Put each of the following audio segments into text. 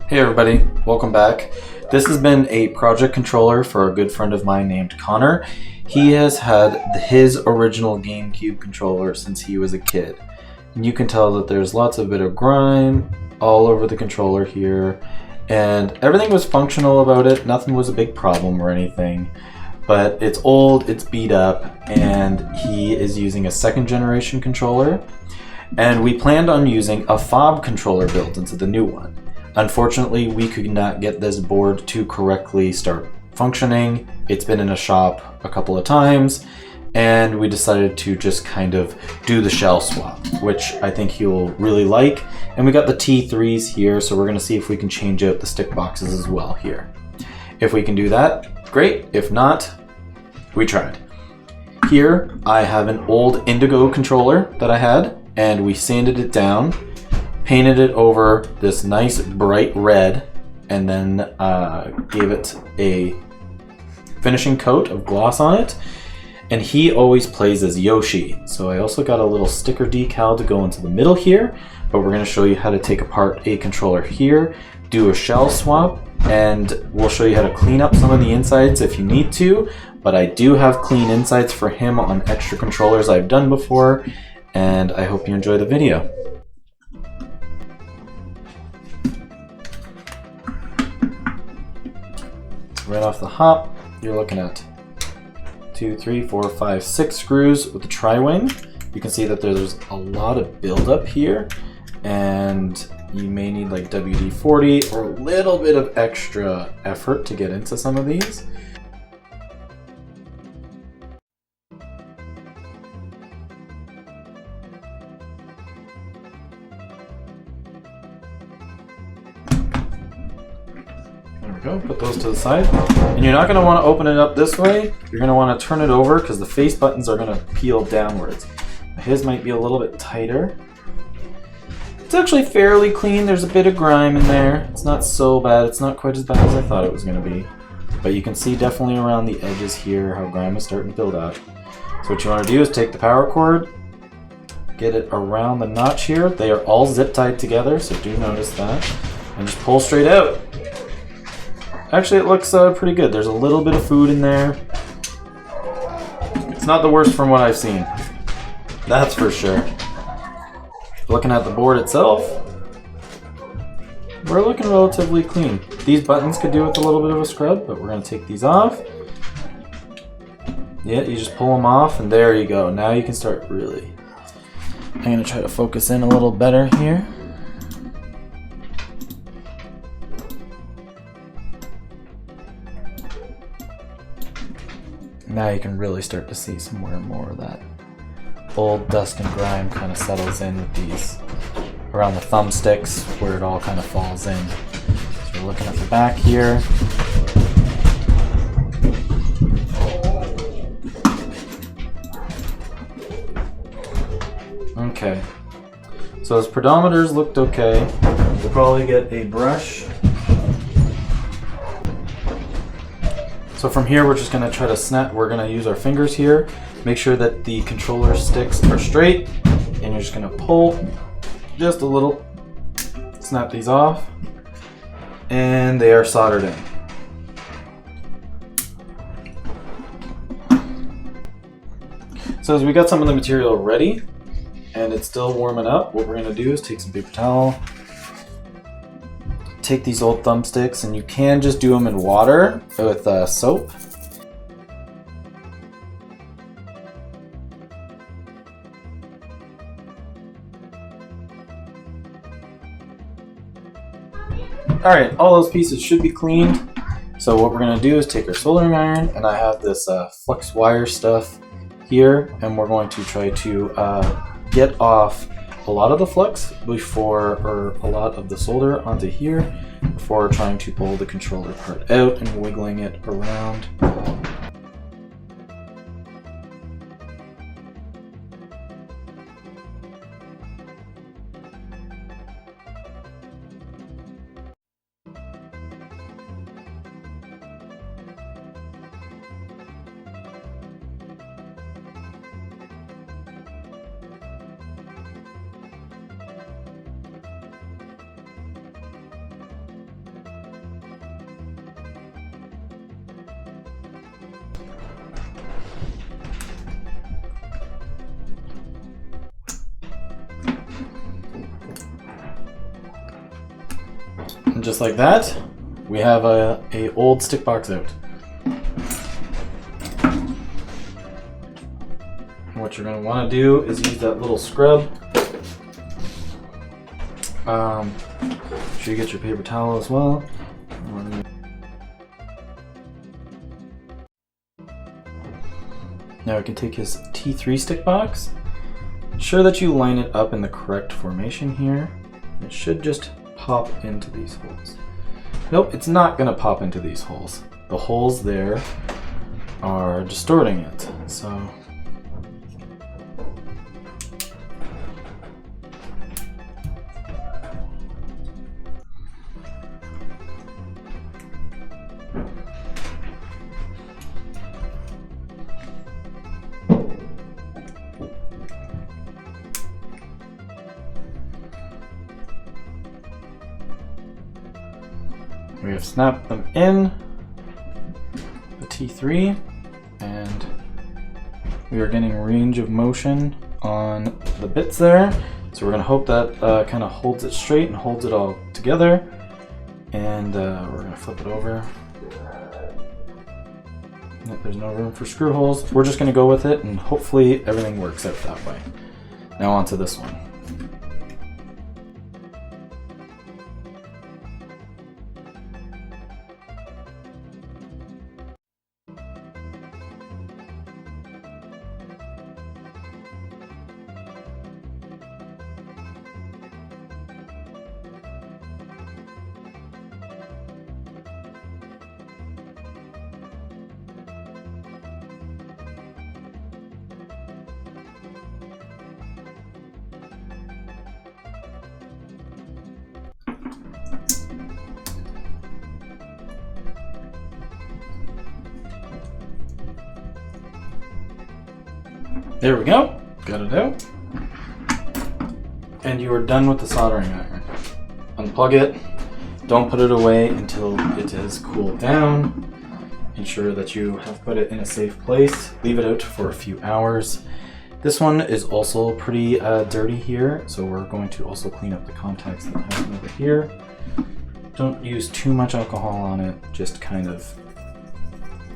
Hey everybody, welcome back. This has been a project controller for a good friend of mine named Conor. He has had his original Gamecube controller since he was a kid. And you can tell that there's lots of bit of grime all over the controller here. And everything was functional about it, nothing was a big problem or anything. But it's old, it's beat up, and he is using a second generation controller. And we planned on using a fob controller built into the new one. Unfortunately, we could not get this board to correctly start functioning. It's been in a shop a couple of times, and we decided to just kind of do the shell swap, which I think he'll really like. And we got the T3s here, so we're gonna see if we can change out the stick boxes as well here. If we can do that, great. If not, we tried. Here, I have an old Indigo controller that I had, and we sanded it down, painted it over this nice bright red, and then gave it a finishing coat of gloss on it. And he always plays as Yoshi. So I also got a little sticker decal to go into the middle here, but we're gonna show you how to take apart a controller here, do a shell swap, and we'll show you how to clean up some of the insides if you need to, but I do have clean insides for him on extra controllers I've done before, and I hope you enjoy the video. Right off the hop, you're looking at 2, 3, 4, 5, 6 screws with the tri-wing. You can see that there's a lot of buildup here, and you may need like WD-40 or a little bit of extra effort to get into some of these. Go, put those to the side, and you're not going to want to open it up this way. You're going to want to turn it over because the face buttons are going to peel downwards. His might be a little bit tighter. It's actually fairly clean. There's a bit of grime in there. It's not so bad. It's not quite as bad as I thought it was going to be, but you can see definitely around the edges here how grime is starting to build up. So what you want to do is take the power cord, get it around the notch here. They are all zip tied together, so do notice that, and just pull straight out. Actually, it looks pretty good. There's a little bit of food in there. It's not the worst from what I've seen. That's for sure. Looking at the board itself, we're looking relatively clean. These buttons could do with a little bit of a scrub, but we're going to take these off. Yeah, you just pull them off, and there you go. Now you can start really... I'm going to try to focus in a little better here. Now you can really start to see some more and more of that old dust and grime kind of settles in with these around the thumbsticks where it all kind of falls in. So we're looking at the back here. Okay, so his pedometers looked okay. We'll probably get a brush. So from here, we're just going to try to snap. We're going to use our fingers here. Make sure that the controller sticks are straight. And you're just going to pull just a little. Snap these off. And they are soldered in. So as we got some of the material ready, and it's still warming up, what we're going to do is take some paper towel. Take these old thumbsticks, and you can just do them in water with soap. Alright, all those pieces should be cleaned. So what we're going to do is take our soldering iron, and I have this flux wire stuff here, and we're going to try to get off a lot of the flux before, or a lot of the solder onto here before trying to pull the controller part out and wiggling it around. just like that, we have a old stick box out. And what you're going to want to do is use that little scrub. Make sure you get your paper towel as well. Now we can take his T3 stick box. Ensure that you line it up in the correct formation here. It should just pop into these holes. Nope, it's not going to pop into these holes. The holes there are distorting it. So we have snapped them in the T3, and we are getting range of motion on the bits there. So we're going to hope that kind of holds it straight and holds it all together. And we're going to flip it over. Nope, there's no room for screw holes. We're just going to go with it, and hopefully everything works out that way. Now on to this one. There we go, got it out. And you are done with the soldering iron. Unplug it, don't put it away until it has cooled down. Ensure that you have put it in a safe place. Leave it out for a few hours. This one is also pretty dirty here, so we're going to also clean up the contacts that I have over here. Don't use too much alcohol on it, just kind of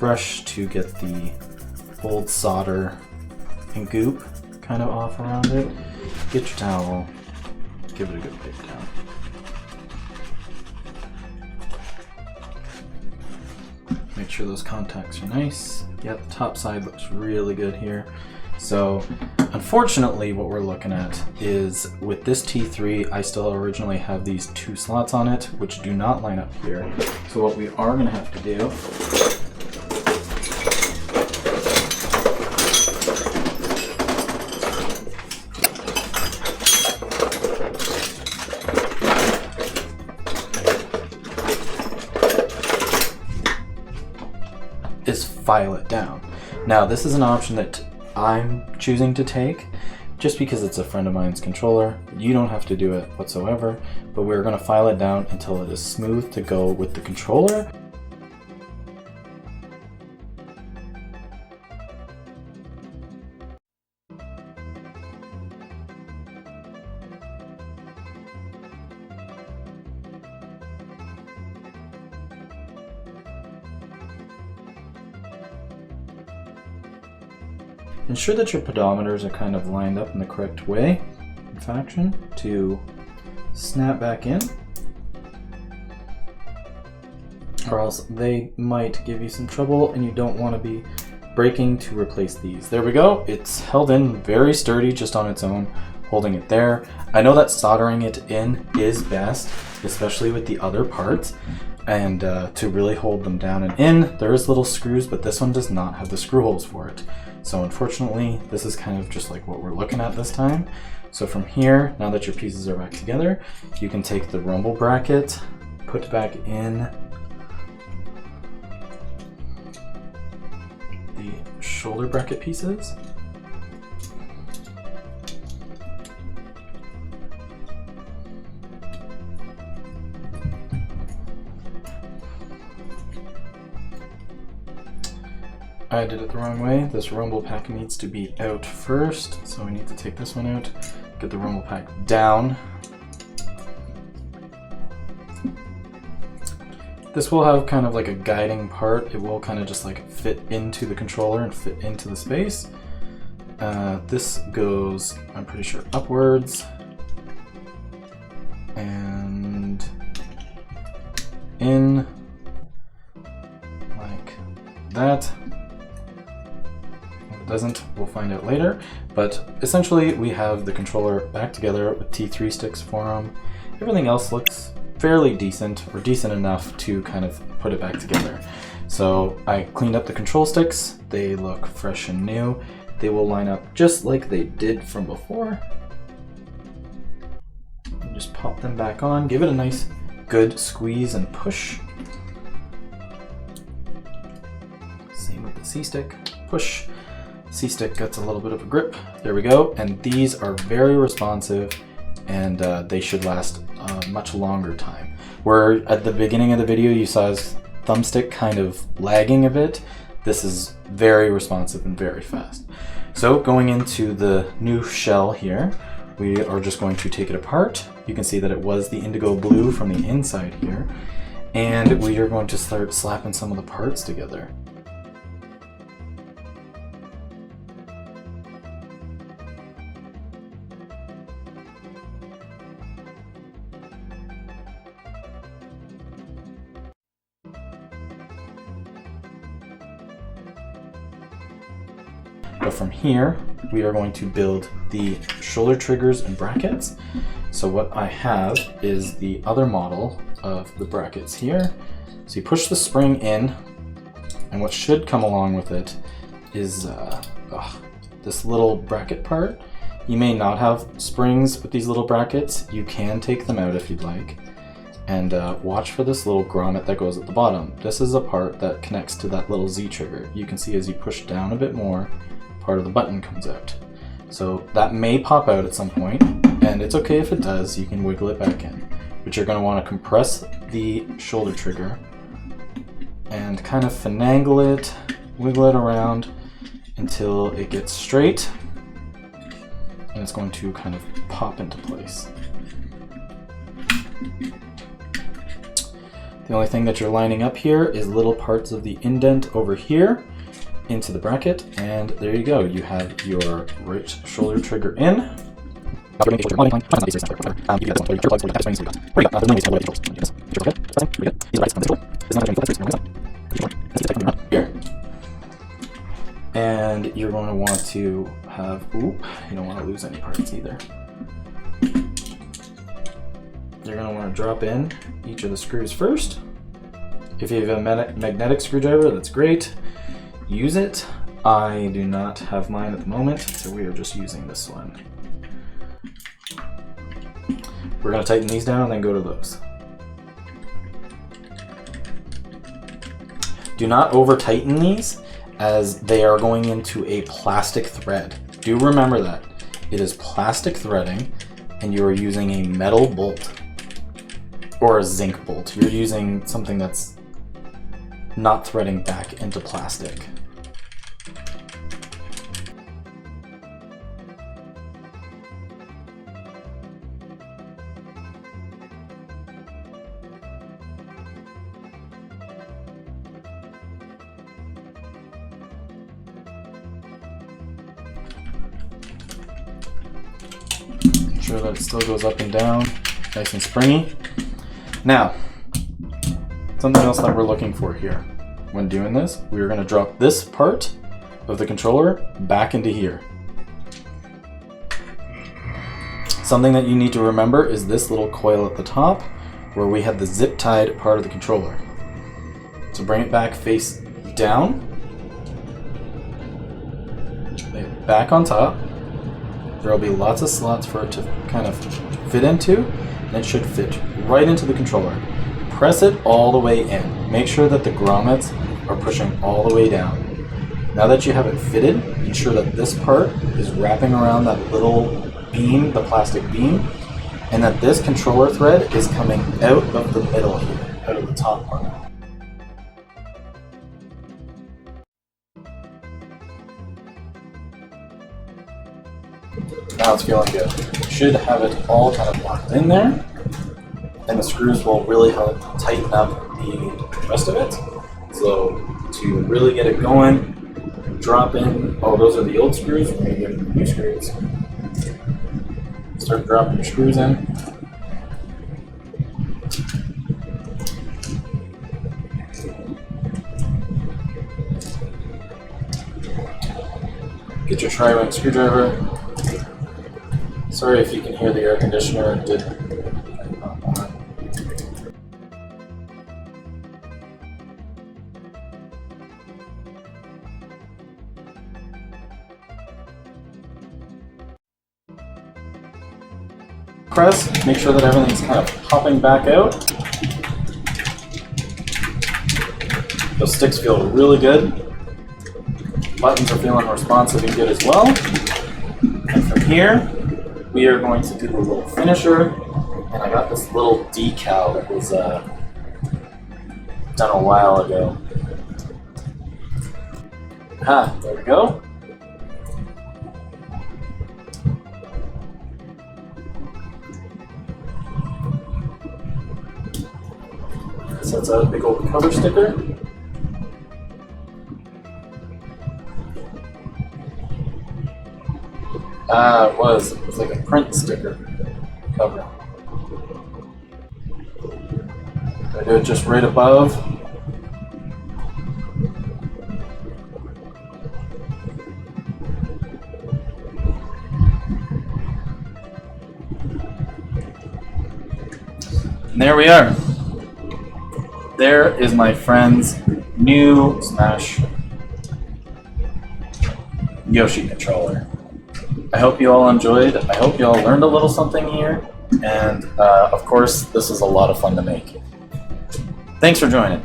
brush to get the old solder and goop kind of off around it. Get your towel, give it a good wipe down. Make sure those contacts are nice. Yeah, the top side looks really good here. So unfortunately what we're looking at is with this T3, I still originally have these two slots on it, which do not line up here. So what we are gonna have to do is file it down. Now this is an option that I'm choosing to take just because it's a friend of mine's controller. You don't have to do it whatsoever, but we're going to file it down until it is smooth to go with the controller. Ensure that your pedometers are kind of lined up in the correct way, in faction, to snap back in, or else they might give you some trouble and you don't want to be breaking to replace these. There we go, it's held in very sturdy just on its own, holding it there. I know that soldering it in is best, especially with the other parts, and to really hold them down and in, there is little screws, but this one does not have the screw holes for it. So unfortunately, this is kind of just like what we're looking at this time. So from here, now that your pieces are back together, you can take the rumble bracket, put back in the shoulder bracket pieces. I did it the wrong way. This rumble pack needs to be out first, so we need to take this one out, get the rumble pack down. This will have kind of like a guiding part. It will kind of just like fit into the controller and fit into the space. This goes, I'm pretty sure, upwards and in like that. If it doesn't, we'll find out later. But essentially, we have the controller back together with T3 sticks for them. Everything else looks fairly decent, or decent enough to kind of put it back together. So I cleaned up the control sticks. They look fresh and new. They will line up just like they did from before. And just pop them back on. Give it a nice, good squeeze and push. Same with the C-stick. Push. C-stick gets a little bit of a grip. There we go. And these are very responsive, and they should last a much longer time. Where at the beginning of the video you saw his thumbstick kind of lagging a bit, this is very responsive and very fast. So going into the new shell here, we are just going to take it apart. You can see that it was the indigo blue from the inside here, and we are going to start slapping some of the parts together. But from here, we are going to build the shoulder triggers and brackets. So what I have is the other model of the brackets here. So you push the spring in, and what should come along with it is this little bracket part. You may not have springs with these little brackets. You can take them out if you'd like. And watch for this little grommet that goes at the bottom. This is a part that connects to that little Z trigger. You can see as you push down a bit more, part of the button comes out. So that may pop out at some point, and it's okay if it does. You can wiggle it back in. But you're going to want to compress the shoulder trigger and kind of finagle it, wiggle it around until it gets straight, and it's going to kind of pop into place. The only thing that you're lining up here is little parts of the indent over here into the bracket, and there you go. You have your right shoulder trigger in. Here. And you're going to want to have, you don't want to lose any parts either. You're going to want to drop in each of the screws first. If you have a magnetic screwdriver, that's great. Use it. I do not have mine at the moment, so we are just using this one. We're going to tighten these down and then go to those. Do not over tighten these, as they are going into a plastic thread. Do remember that. It is plastic threading, and you are using a metal bolt or a zinc bolt. You're using something that's not threading back into plastic. Make sure that it still goes up and down, nice and springy. Now, something else that we're looking for here. When doing this, we are going to drop this part of the controller back into here. Something that you need to remember is this little coil at the top where we had the zip tied part of the controller. So bring it back face down, lay it back on top. There will be lots of slots for it to kind of fit into, and it should fit right into the controller. Press it all the way in. Make sure that the grommets are pushing all the way down. Now that you have it fitted, ensure that this part is wrapping around that little beam, the plastic beam, and that this controller thread is coming out of the middle here, out of the top part. Now it's feeling good. Should have it all kind of locked in there, and the screws will really help tighten up the rest of it. So to really get it going, drop in. Oh, those are the old screws. We're going to get the new screws. Start dropping your screws in. Get your tri-wing screwdriver. Sorry if you can hear the air conditioner. It did. Press, make sure that everything's kind of popping back out. Those sticks feel really good. Buttons are feeling responsive and good as well. And from here, we are going to do the little finisher. And I got this little decal that was done a while ago. There we go. So it's a big old cover sticker. It was like a print sticker cover. I do it just right above. And there we are. There is my friend's new Smash Yoshi controller. I hope you all enjoyed. I hope you all learned a little something here. And of course, this is a lot of fun to make. Thanks for joining.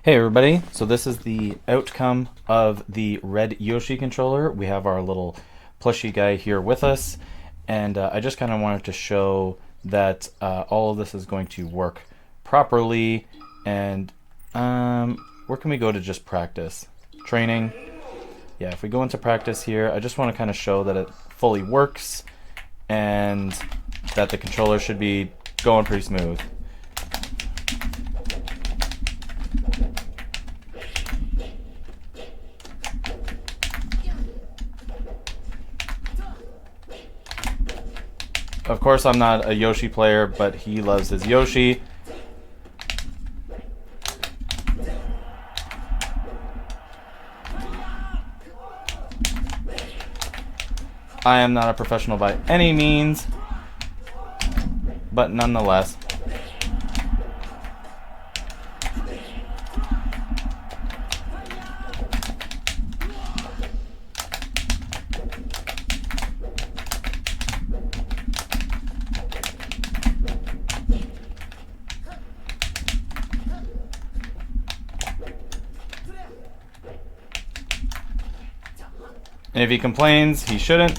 Hey everybody, so this is the outcome of the red Yoshi controller. We have our little plushy guy here with us. And I just kind of wanted to show that all of this is going to work properly. And where can we go to just practice? Training. Yeah, if we go into practice here, I just want to kind of show that it fully works and that the controller should be going pretty smooth. Of course, I'm not a Yoshi player, but he loves his Yoshi. I am not a professional by any means, but nonetheless. And if he complains, he shouldn't.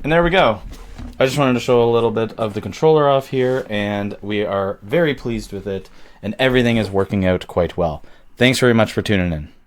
And there we go. I just wanted to show a little bit of the controller off here, and we are very pleased with it, and everything is working out quite well. Thanks very much for tuning in.